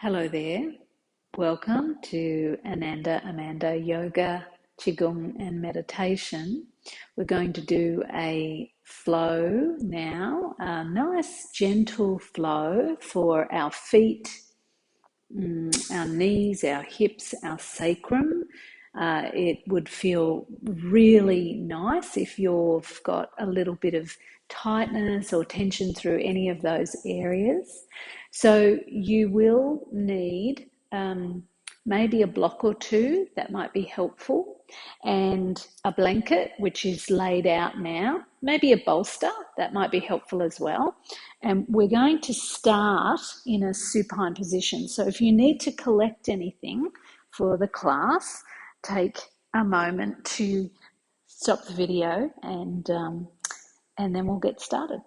Hello there. Welcome to Amanda Yoga, Qigong and Meditation. We're going to do a flow now, a nice gentle flow for our feet, our knees, our hips, our sacrum. It would feel really nice if you've got a little bit of tightness or tension through any of those areas. So you will need maybe a block or two, that might be helpful, and a blanket which is laid out now, maybe a bolster, that might be helpful as well. And we're going to start in a supine position. So if you need to collect anything for the class, take a moment to stop the video and then we'll get started.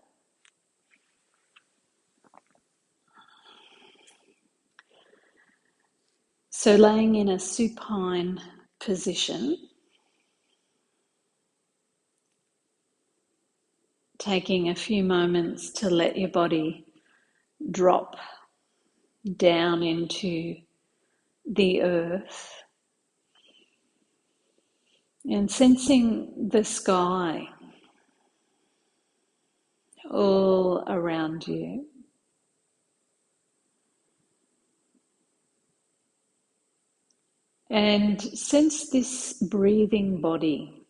So laying in a supine position, taking a few moments to let your body drop down into the earth and sensing the sky all around you. And sense this breathing body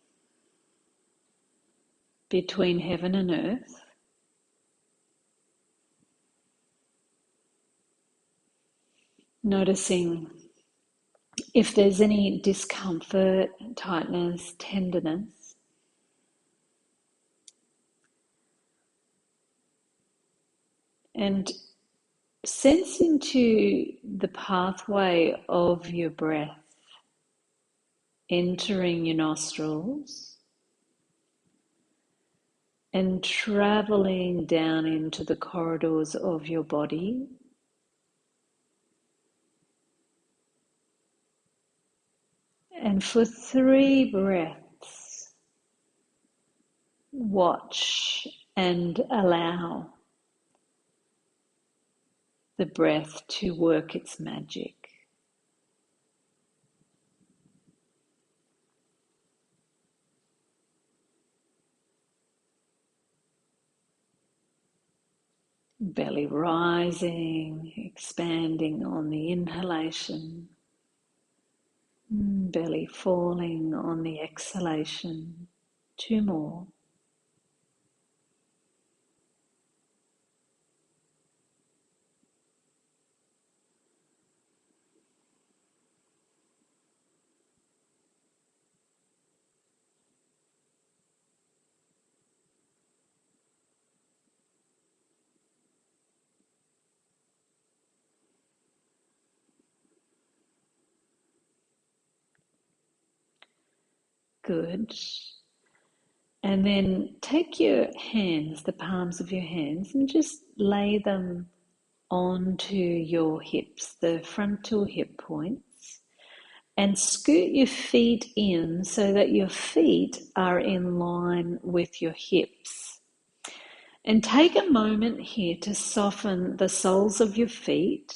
between heaven and earth. Noticing if there's any discomfort, tightness, tenderness. And sense into the pathway of your breath entering your nostrils and traveling down into the corridors of your body. And for 3 breaths, watch and allow the breath to work its magic. Belly rising, expanding on the inhalation. Belly falling on the exhalation. 2 more. Good. And then take your hands, the palms of your hands, and just lay them onto your hips, the frontal hip points, and scoot your feet in so that your feet are in line with your hips. And take a moment here to soften the soles of your feet,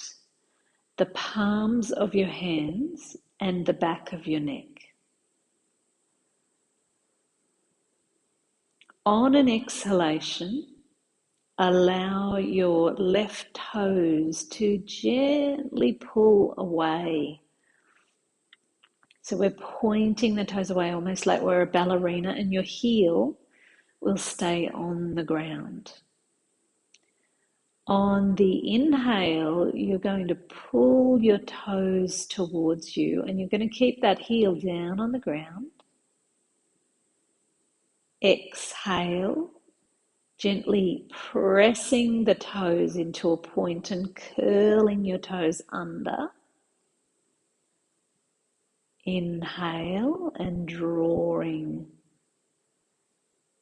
the palms of your hands, and the back of your neck. On an exhalation, allow your left toes to gently pull away. So we're pointing the toes away almost like we're a ballerina, and your heel will stay on the ground. On the inhale, you're going to pull your toes towards you, and you're going to keep that heel down on the ground. Exhale, gently pressing the toes into a point and curling your toes under. Inhale and drawing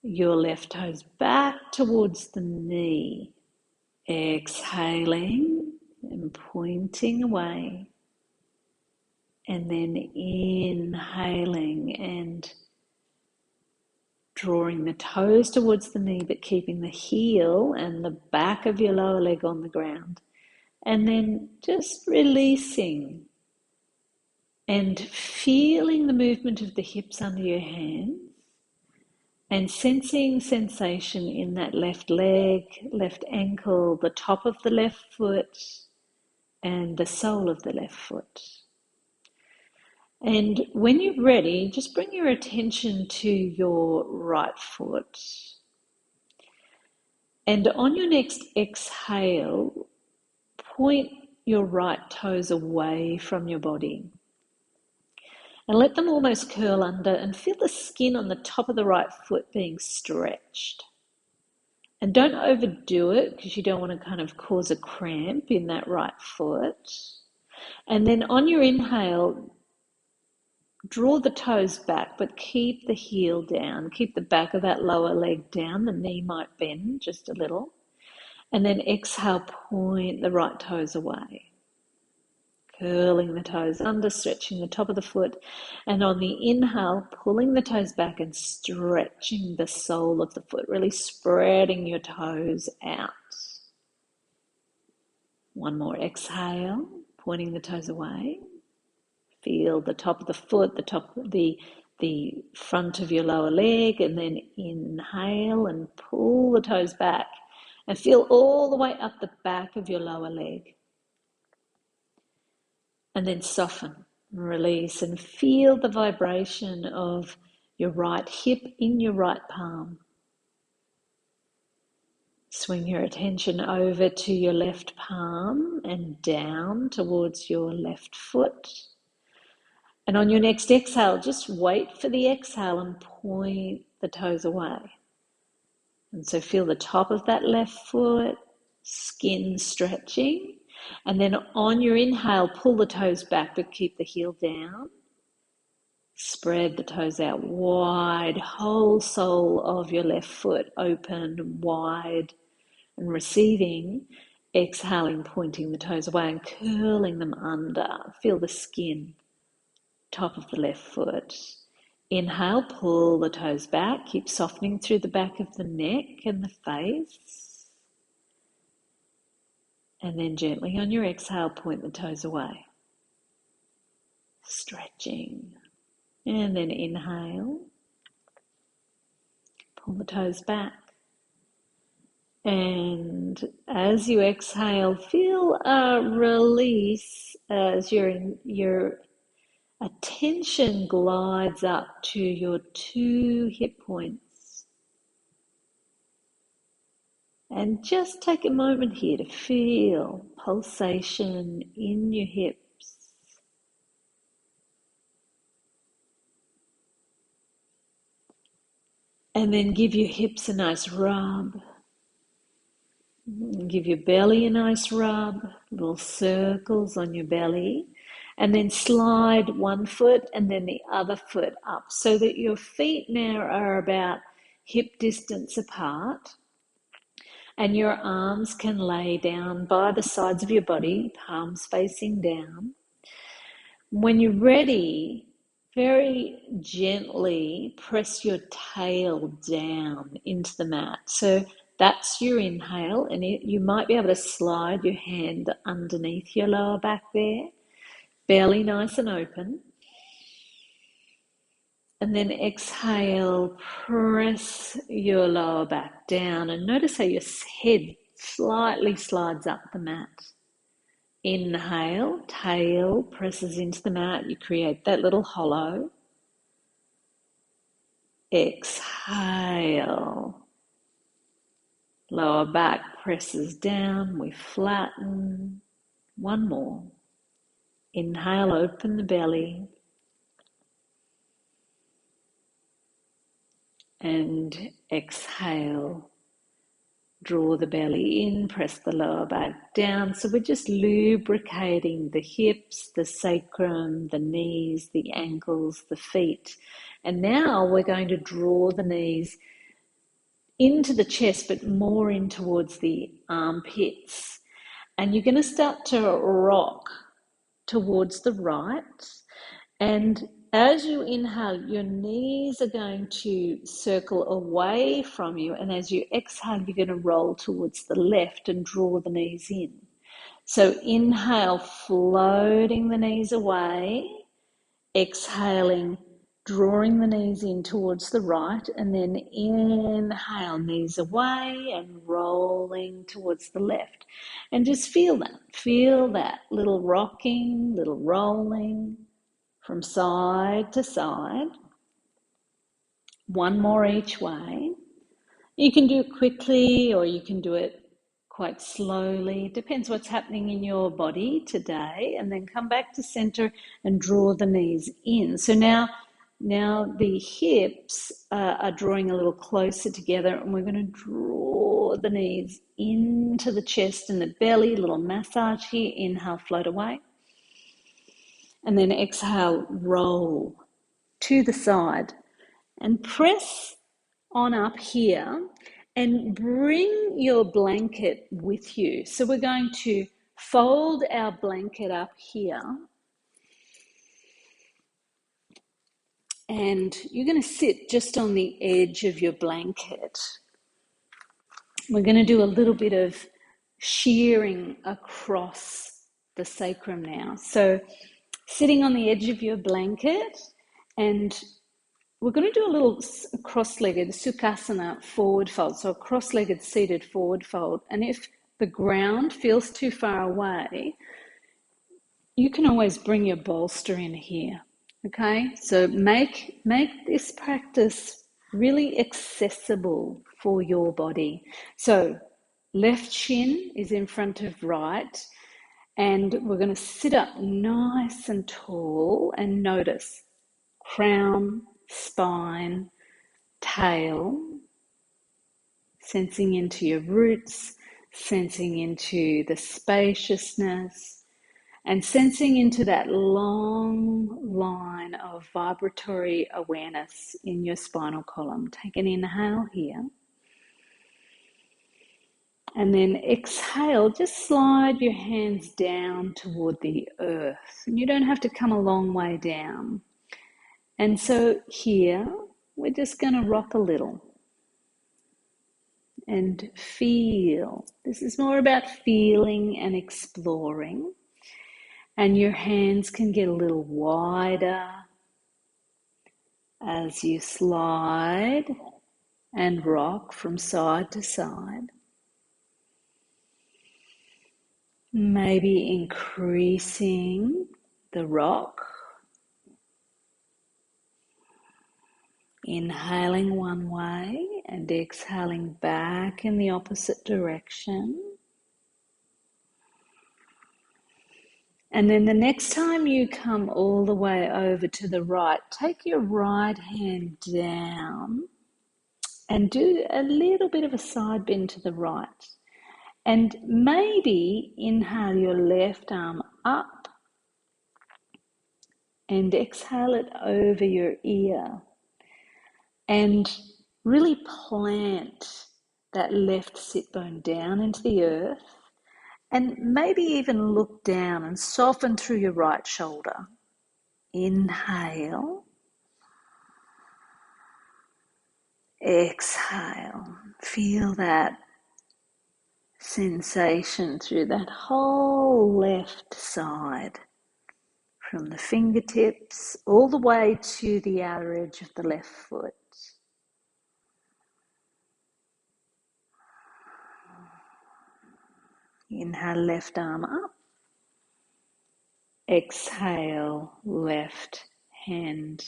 your left toes back towards the knee. Exhaling and pointing away. And then inhaling and drawing the toes towards the knee, but keeping the heel and the back of your lower leg on the ground. And then just releasing and feeling the movement of the hips under your hands and sensing sensation in that left leg, left ankle, the top of the left foot, and the sole of the left foot. And when you're ready, just bring your attention to your right foot. And on your next exhale, point your right toes away from your body. And let them almost curl under and feel the skin on the top of the right foot being stretched. And don't overdo it because you don't want to kind of cause a cramp in that right foot. And then on your inhale, draw the toes back, but keep the heel down. Keep the back of that lower leg down. The knee might bend just a little. And then exhale, point the right toes away. Curling the toes under, stretching the top of the foot. And on the inhale, pulling the toes back and stretching the sole of the foot, really spreading your toes out. One more exhale, pointing the toes away. Feel the top of the foot, the front of your lower leg, and then inhale and pull the toes back and feel all the way up the back of your lower leg. And then soften, release, and feel the vibration of your right hip in your right palm. Swing your attention over to your left palm and down towards your left foot. And on your next exhale, just wait for the exhale and point the toes away. And so feel the top of that left foot, skin stretching. And then on your inhale, pull the toes back, but keep the heel down. Spread the toes out wide, whole sole of your left foot open, wide, and receiving. Exhaling, pointing the toes away and curling them under. Feel the skin. Top of the left foot. Inhale, pull the toes back. Keep softening through the back of the neck and the face. And then gently on your exhale, point the toes away. Stretching. And then inhale. Pull the toes back. And as you exhale, feel a release as your attention glides up to your 2 hip points. And just take a moment here to feel pulsation in your hips. And then give your hips a nice rub. Give your belly a nice rub, little circles on your belly. And then slide one foot and then the other foot up so that your feet now are about hip distance apart. And your arms can lay down by the sides of your body, palms facing down. When you're ready, very gently press your tail down into the mat. So that's your inhale, and you might be able to slide your hand underneath your lower back there. Belly nice and open. And then exhale, press your lower back down and notice how your head slightly slides up the mat. Inhale, tail presses into the mat. You create that little hollow. Exhale. Lower back presses down. We flatten. One more. Inhale, open the belly. And exhale, draw the belly in, press the lower back down. So we're just lubricating the hips, the sacrum, the knees, the ankles, the feet. And now we're going to draw the knees into the chest, but more in towards the armpits. And you're going to start to rock towards the right. And as you inhale, your knees are going to circle away from you. And as you exhale, you're going to roll towards the left and draw the knees in. So inhale, floating the knees away. Exhaling, drawing the knees in towards the right, and then inhale, knees away and rolling towards the left. And just feel that little rocking, little rolling from side to side. One more each way. You can do it quickly or you can do it quite slowly. Depends what's happening in your body today. And then come back to center and draw the knees in. So now the hips are drawing a little closer together, and we're going to draw the knees into the chest and the belly. A little massage here. Inhale, float away. And then exhale, roll to the side and press on up here and bring your blanket with you. So we're going to fold our blanket up here, and you're going to sit just on the edge of your blanket. We're going to do a little bit of shearing across the sacrum now. So sitting on the edge of your blanket, and we're going to do a little cross-legged Sukhasana forward fold, so a cross-legged seated forward fold. And if the ground feels too far away, you can always bring your bolster in here, okay? So make this practice really accessible for your body. So left shin is in front of right, and we're going to sit up nice and tall and notice crown, spine, tail, sensing into your roots, sensing into the spaciousness, and sensing into that long line of vibratory awareness in your spinal column. Take an inhale here. And then exhale, just slide your hands down toward the earth. And you don't have to come a long way down. And so here, we're just going to rock a little and feel. This is more about feeling and exploring. And your hands can get a little wider as you slide and rock from side to side. Maybe increasing the rock. Inhaling one way and exhaling back in the opposite direction. And then the next time you come all the way over to the right, take your right hand down and do a little bit of a side bend to the right. And maybe inhale your left arm up and exhale it over your ear. And really plant that left sit bone down into the earth. And maybe even look down and soften through your right shoulder. Inhale. Exhale. Feel that sensation through that whole left side. From the fingertips all the way to the outer edge of the left foot. Inhale, left arm up. Exhale, left hand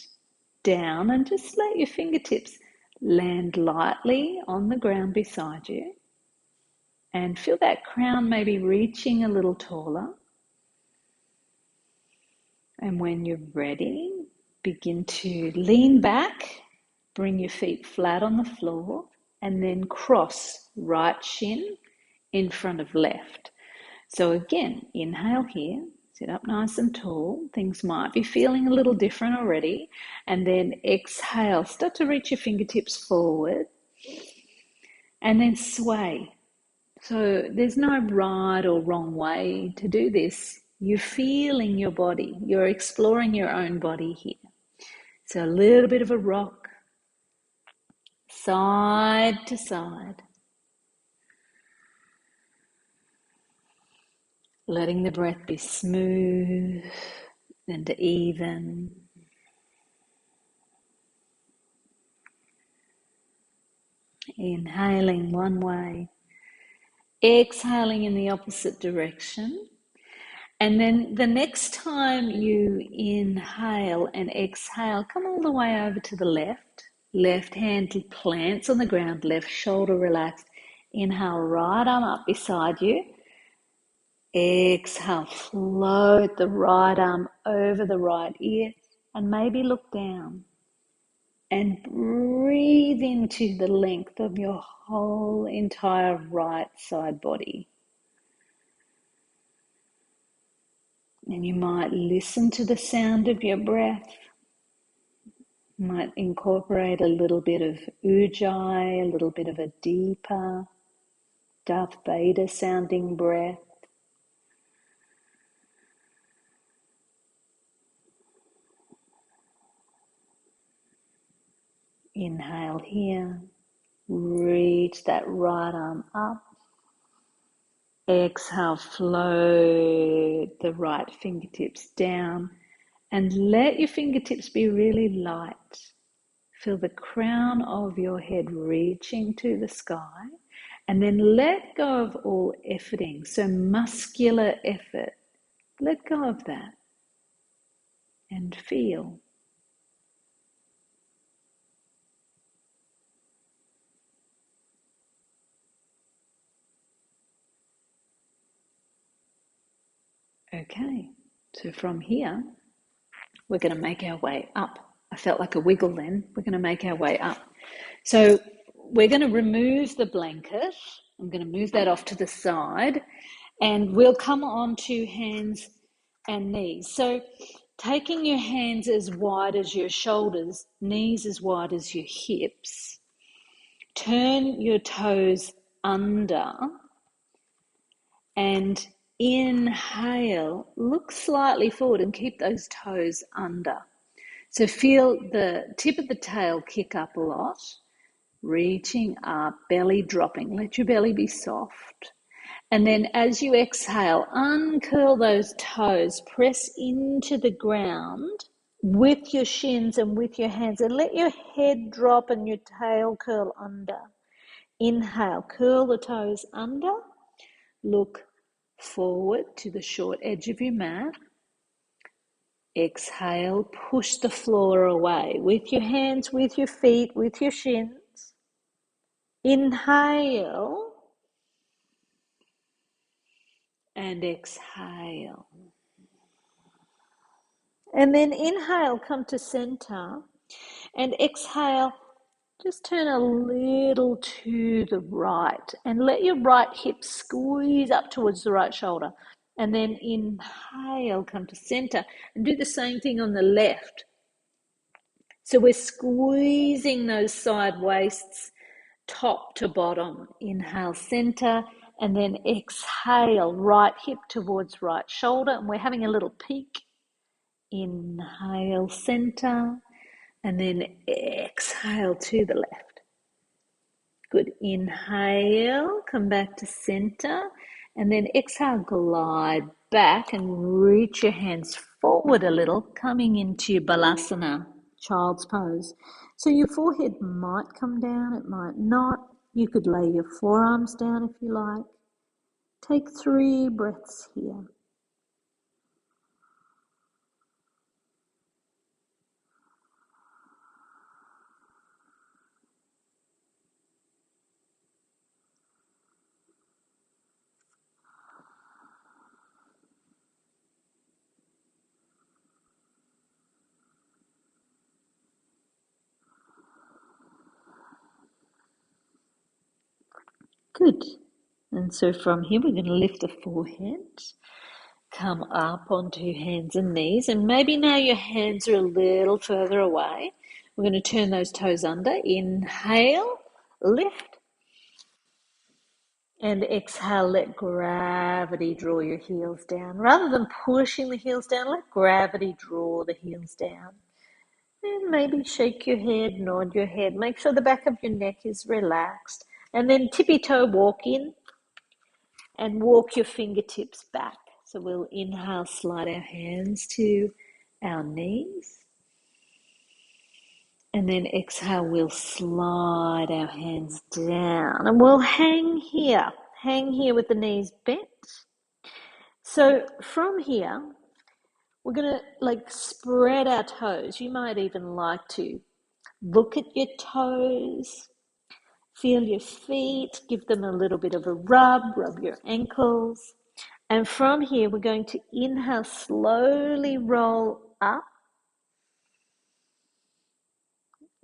down, and just let your fingertips land lightly on the ground beside you. And feel that crown maybe reaching a little taller. And when you're ready, begin to lean back, bring your feet flat on the floor, and then cross right shin in front of left. So again, inhale here, sit up nice and tall. Things might be feeling a little different already. And then exhale, start to reach your fingertips forward and then sway. So there's no right or wrong way to do this. You're feeling your body. You're exploring your own body here. So a little bit of a rock, side to side. letting the breath be smooth and even. Inhaling one way, exhaling in the opposite direction. And then the next time you inhale and exhale, come all the way over to the left. Left hand plants on the ground, left shoulder relaxed. Inhale, right arm up beside you. Exhale, float the right arm over the right ear and maybe look down. And breathe into the length of your whole entire right side body. And you might listen to the sound of your breath. You might incorporate a little bit of ujjayi, a little bit of a deeper, Darth Vader sounding breath. Inhale here, reach that right arm up. Exhale, float the right fingertips down and let your fingertips be really light. Feel the crown of your head reaching to the sky and then let go of all efforting, so muscular effort. Let go of that and feel. Okay, so from here, we're going to make our way up. I felt like a wiggle then. We're going to make our way up. So we're going to remove the blanket. I'm going to move that off to the side and we'll come on to hands and knees. So taking your hands as wide as your shoulders, knees as wide as your hips, turn your toes under and inhale, look slightly forward and keep those toes under. So feel the tip of the tail kick up a lot, reaching up, belly dropping. Let your belly be soft. And then as you exhale, uncurl those toes, press into the ground with your shins and with your hands and let your head drop and your tail curl under. Inhale, curl the toes under, look forward to the short edge of your mat. Exhale, push the floor away with your hands, with your feet, with your shins. Inhale and exhale. And then inhale, come to center and exhale, just turn a little to the right and let your right hip squeeze up towards the right shoulder. And then inhale, come to center and do the same thing on the left. So we're squeezing those side waists top to bottom. Inhale, center, and then exhale, right hip towards right shoulder. And we're having a little peek. Inhale, center, and then exhale to the left. Good. Inhale, come back to center, and then exhale, glide back and reach your hands forward a little, coming into your Balasana, child's pose. So your forehead might come down, it might not. You could lay your forearms down if you like. Take 3 breaths here. Good. And so from here, we're going to lift the forehead, come up onto hands and knees, and maybe now your hands are a little further away. We're going to turn those toes under. Inhale, lift, and exhale, let gravity draw your heels down. Rather than pushing the heels down, let gravity draw the heels down. And maybe shake your head, nod your head, make sure the back of your neck is relaxed. And then tippy toe walk in and walk your fingertips back. So we'll inhale, slide our hands to our knees. And then exhale, we'll slide our hands down. And we'll hang here with the knees bent. So from here, we're going to spread our toes. You might even like to look at your toes, feel your feet, give them a little bit of a rub your ankles. And from here, we're going to inhale, slowly roll up.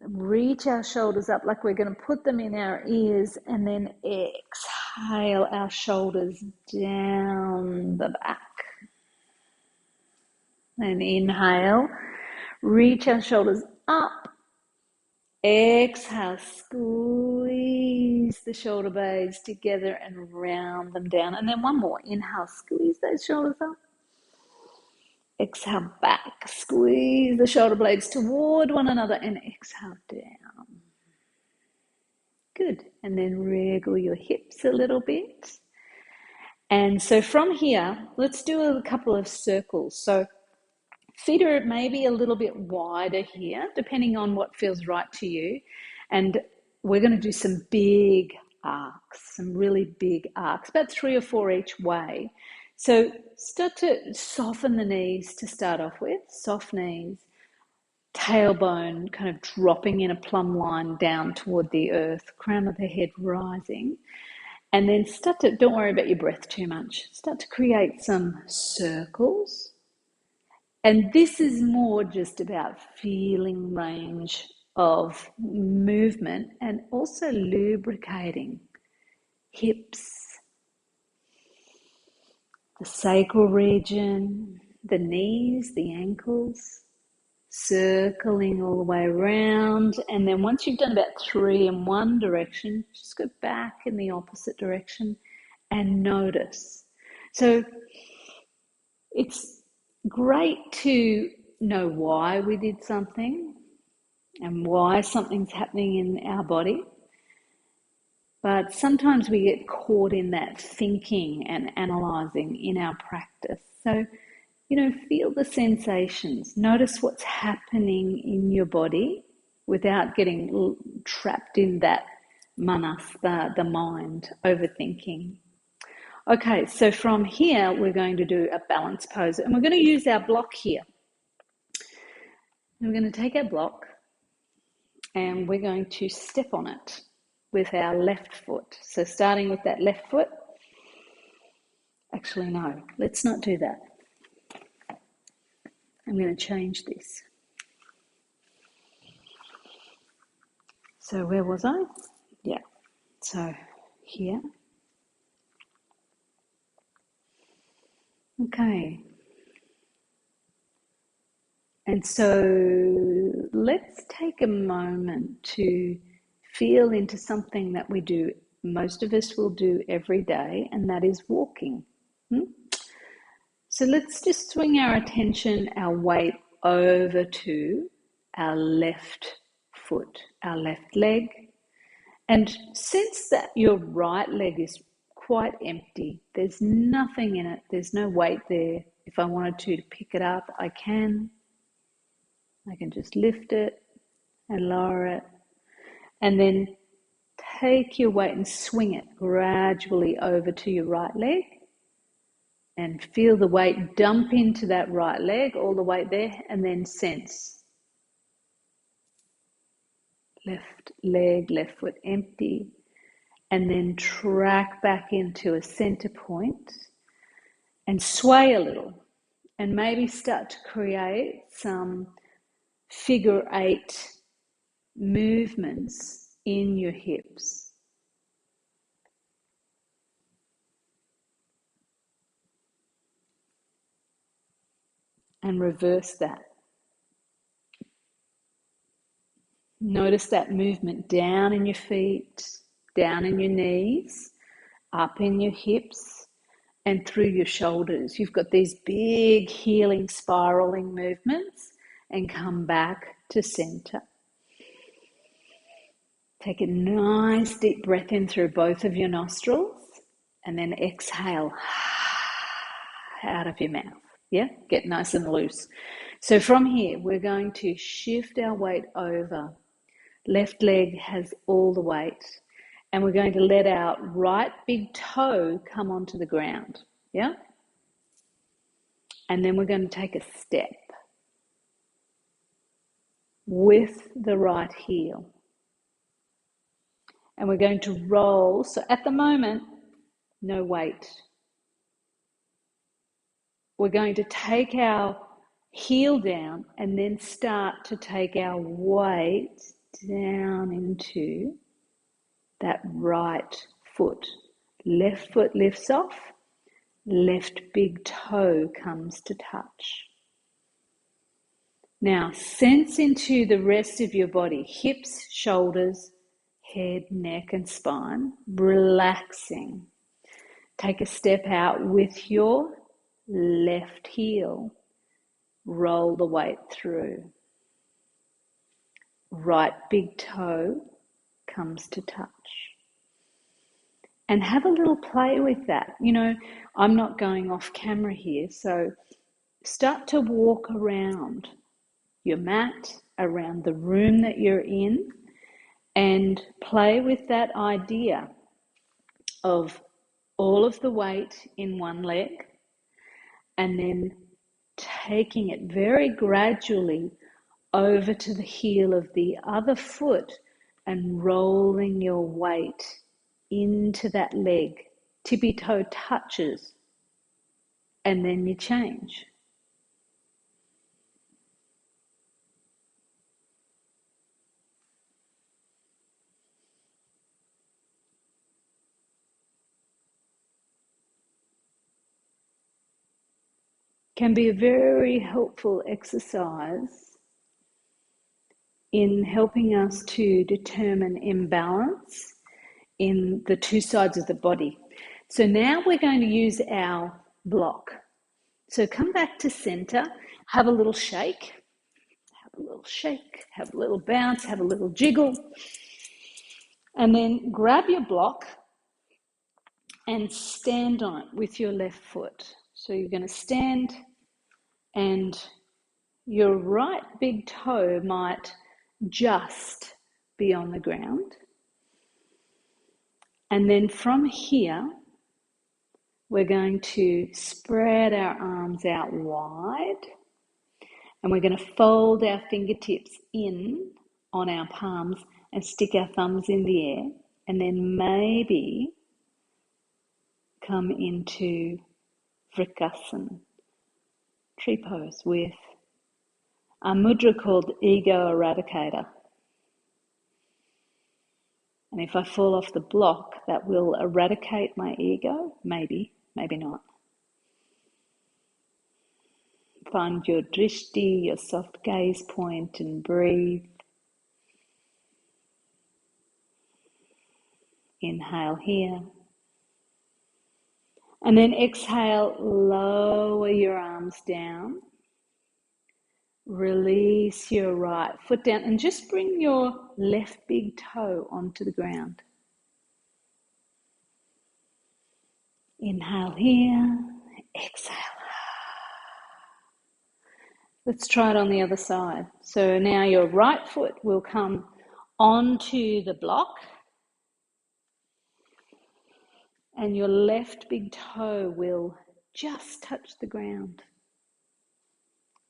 Reach our shoulders up like we're going to put them in our ears, and then exhale our shoulders down the back. And inhale, reach our shoulders up. Exhale, squeeze the shoulder blades together and round them down. And then one more. Inhale, squeeze those shoulders up. Exhale, back. Squeeze the shoulder blades toward one another and exhale down. Good. And then wriggle your hips a little bit. And so from here, let's do a couple of circles. So feet are maybe a little bit wider here, depending on what feels right to you. And we're going to do some big arcs, some really big arcs, about 3 or 4 each way. So start to soften the knees to start off with, soft knees, tailbone kind of dropping in a plumb line down toward the earth, crown of the head rising. And then don't worry about your breath too much. Start to create some circles. And this is more just about feeling range of movement and also lubricating hips, the sacral region, the knees, the ankles, circling all the way around. And then once you've done about 3 in one direction, just go back in the opposite direction and notice. So it's great to know why we did something and why something's happening in our body. But sometimes we get caught in that thinking and analysing in our practice. So, feel the sensations. Notice what's happening in your body without getting trapped in that manas, the mind, overthinking. Okay, so from here, we're going to do a balance pose. And we're going to use our block here. And we're going to take our block and we're going to step on it with our left foot. So starting with that left foot. Actually, no, let's not do that. I'm going to change this. So where was I? Yeah, so here. Okay. And so let's take a moment to feel into something that we do, most of us will do every day, and that is walking. So let's just swing our attention, our weight over to our left foot, our left leg. And sense that your right leg is quite empty. There's nothing in it. There's no weight there. If I wanted to pick it up, I can. I can just lift it and lower it. And then take your weight and swing it gradually over to your right leg. And feel the weight dump into that right leg, all the weight there, and then sense. Left leg, left foot empty. And then track back into a center point and sway a little. And maybe start to create some figure 8 movements in your hips. And reverse that. Notice that movement down in your feet, down in your knees, up in your hips, and through your shoulders. You've got these big healing spiraling movements, and come back to center. Take a nice deep breath in through both of your nostrils, and then exhale out of your mouth. Yeah, get nice and loose. So from here, we're going to shift our weight over. Left leg has all the weight. And we're going to let our right big toe come onto the ground. Yeah? And then we're going to take a step with the right heel. And we're going to roll. So at the moment, no weight. We're going to take our heel down and then start to take our weight down into that right foot. Left foot lifts off, left big toe comes to touch. Now sense into the rest of your body, hips, shoulders, head, neck and spine, relaxing. Take a step out with your left heel. Roll the weight through. Right big toe comes to touch. And have a little play with that. You know, I'm not going off camera here, so start to walk around your mat, around the room that you're in, and play with that idea of all of the weight in one leg and then taking it very gradually over to the heel of the other foot and rolling your weight into that leg. Tippy toe touches and then you change. Can be a very helpful exercise in helping us to determine imbalance in the two sides of the body. So now we're going to use our block. So come back to center, have a little shake, have a little bounce, have a little jiggle, and then grab your block and stand on it with your left foot. So you're going to stand and your right big toe might just be on the ground. And then from here, we're going to spread our arms out wide and we're going to fold our fingertips in on our palms and stick our thumbs in the air and then maybe come into Vrikasana, tree pose with a mudra called Ego Eradicator. And if I fall off the block, that will eradicate my ego, maybe, maybe not. Find your drishti, your soft gaze point, and breathe. Inhale here. And then exhale, lower your arms down. Release your right foot down and just bring your left big toe onto the ground. Inhale here, exhale. Let's try it on the other side. So now your right foot will come onto the block and your left big toe will just touch the ground.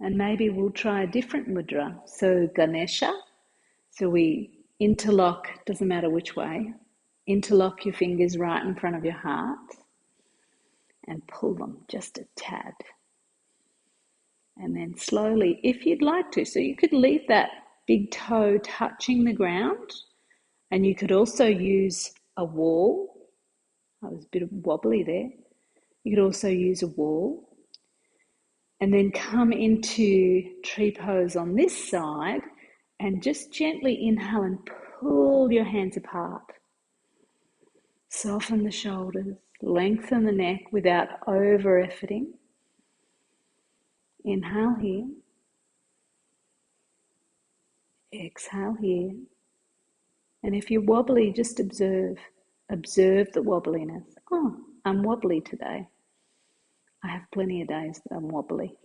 And maybe we'll try a different mudra. So Ganesha, so we interlock, doesn't matter which way, interlock your fingers right in front of your heart and pull them just a tad. And then slowly, if you'd like to, so you could leave that big toe touching the ground and you could also use a wall. I was a bit wobbly there. You could also use a wall. And then come into tree pose on this side and just gently inhale and pull your hands apart. Soften the shoulders, lengthen the neck without over-efforting. Inhale here. Exhale here. And if you're wobbly, just observe. Observe the wobbliness. Oh, I'm wobbly today. I have plenty of days that I'm wobbly.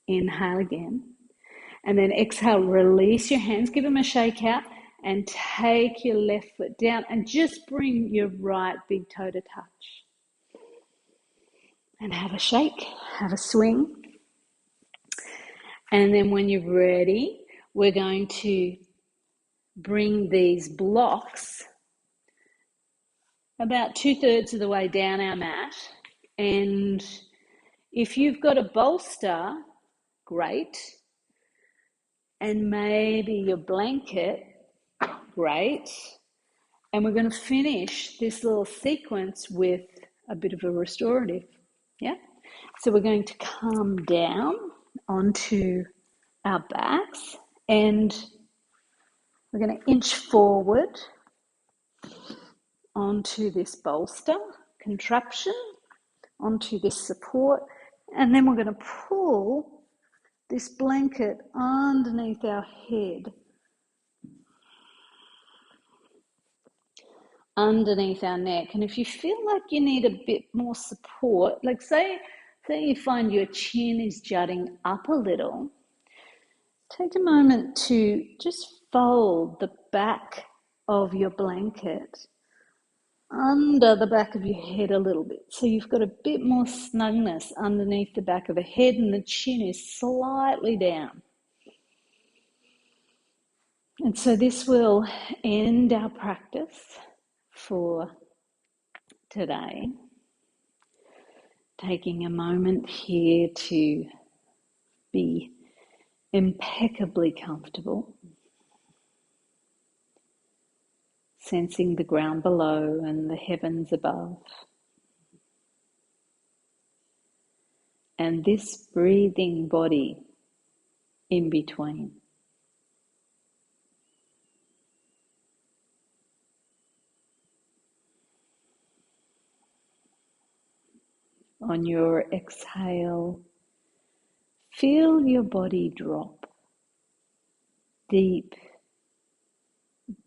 Inhale again. And then exhale, release your hands, give them a shake out, and take your left foot down and just bring your right big toe to touch. And have a shake, have a swing. And then when you're ready, we're going to bring these blocks about 2/3 of the way down our mat. And if you've got a bolster, great. And maybe your blanket, great. And we're going to finish this little sequence with a bit of a restorative. Yeah. So we're going to come down onto our backs and we're going to inch forward onto this bolster contraption, onto this support, and then we're going to pull this blanket underneath our head, underneath our neck. And if you feel like you need a bit more support, like say you find your chin is jutting up a little, take a moment to just fold the back of your blanket under the back of your head a little bit. So you've got a bit more snugness underneath the back of the head and the chin is slightly down. And so this will end our practice for today. Taking a moment here to be impeccably comfortable. Sensing the ground below and the heavens above. And this breathing body in between. On your exhale, feel your body drop deep,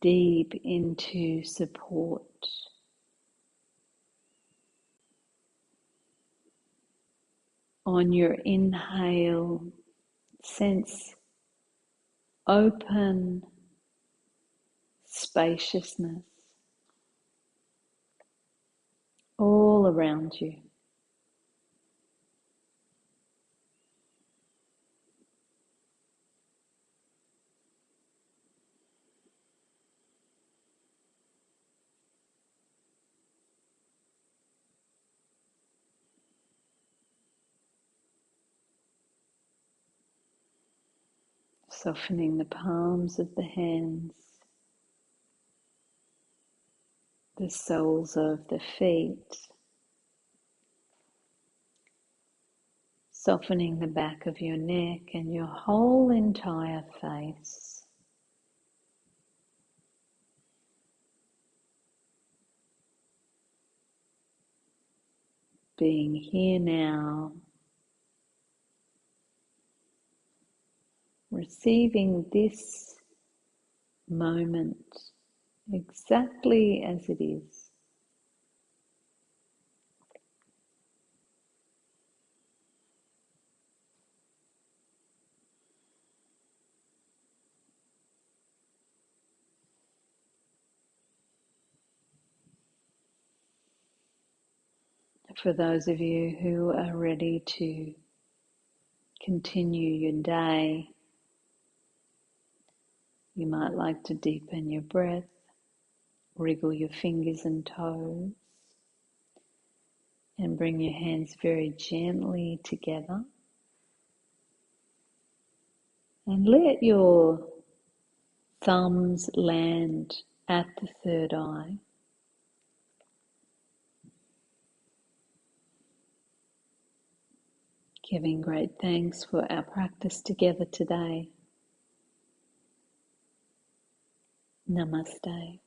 deep into support. On your inhale, sense open spaciousness all around you. Softening the palms of the hands, the soles of the feet, softening the back of your neck and your whole entire face. Being here now, receiving this moment exactly as it is. For those of you who are ready to continue your day, you might like to deepen your breath, wriggle your fingers and toes, and bring your hands very gently together. And let your thumbs land at the third eye. Giving great thanks for our practice together today. Namaste.